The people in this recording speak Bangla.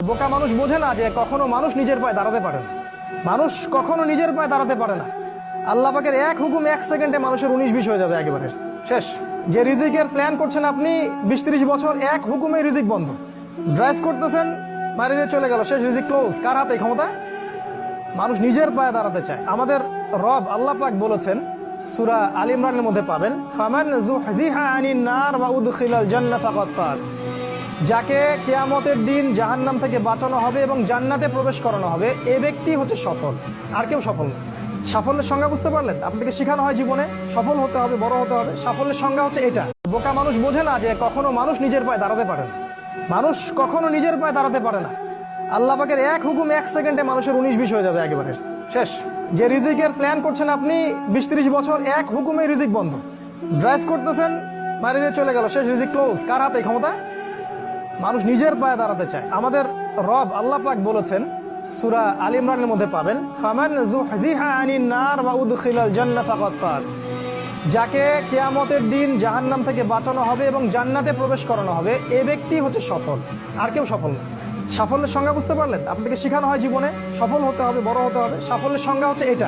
বোকা মানুষ বোঝে না যে কখনো মানুষ নিজের পায়ে দাঁড়াতে পারে না। মানুষ কখনো নিজের পায়ে দাঁড়াতে পারে না। আল্লাহ পাকের এক হুকুম 1 সেকেন্ডে মানুষের 19-20 হয়ে যাবে একেবারে শেষ। যে রিজিকের প্ল্যান করছেন আপনি 20-30 বছর, এক হুকুমে রিজিক বন্ধ। ড্রাইভ করতেছেন, মারি দিয়ে চলে গেল, শেষ, রিজিক ক্লোজ। কার হাতে ক্ষমতা? মানুষ নিজের পায়ে দাঁড়াতে চায়। আমাদের রব আল্লাহ পাক বলেছেন, সূরা আল ইমরানের মধ্যে পাবেন, ফামান যুহজিহা আনিন নার ওয়া উদখিলাল জান্নাত ফাকাদ ফাজ। যাকে কিয়ামতের দিন জাহান্নাম থেকে বাঁচানো হবে এবং জান্নাতে প্রবেশ করানো হবে, এই ব্যক্তি হচ্ছে সফল, আর কেউ সফল না। সাফল্যের সংজ্ঞা বুঝতে পারলেন? আপনাকে শেখানো হয় জীবনে সফল হতে হবে, বড় হতে হবে। সাফল্যের সংজ্ঞা হচ্ছে এটা। বোকা মানুষ বোঝে না যে কখনো মানুষ নিজের পায়ে দাঁড়াতে পারে না। মানুষ কখনো নিজের পায়ে দাঁড়াতে পারে না। আল্লাহ পাকের এক হুকুম 1 সেকেন্ডে মানুষের 19-20 হয়ে যাবে একেবারে শেষ। যে রিজিকের প্ল্যান করছেন আপনি 20-30 বছর, এক হুকুমে রিজিক বন্ধ। ড্রাইভ করতেছেন, মারি দিয়ে চলে গেল, শেষ, রিজিক ক্লোজ। কার হাতে ক্ষমতা? মানুষ নিজের পায়ে দাঁড়াতে চায়। আমাদের রব আল্লাহ পাক বলেছেন, সূরা আল ইমরানের মধ্যে পাবেন, ফামান যুহজিহা আনিন নার ওয়া উদখিলাল জান্নাত ফাকাদ ফাজ। যাকে কিয়ামতের দিন জাহান্নাম থেকে বাঁচানো হবে এবং জান্নাতে প্রবেশ করানো হবে, এই ব্যক্তি হচ্ছে সফল, আর কেউ সফল না। সাফল্যের সংজ্ঞা বুঝতে পারলেন? আপনাকে শেখানো হয় জীবনে সফল হতে হবে, বড় হতে হবে। সাফল্যের সংজ্ঞা হচ্ছে এটা।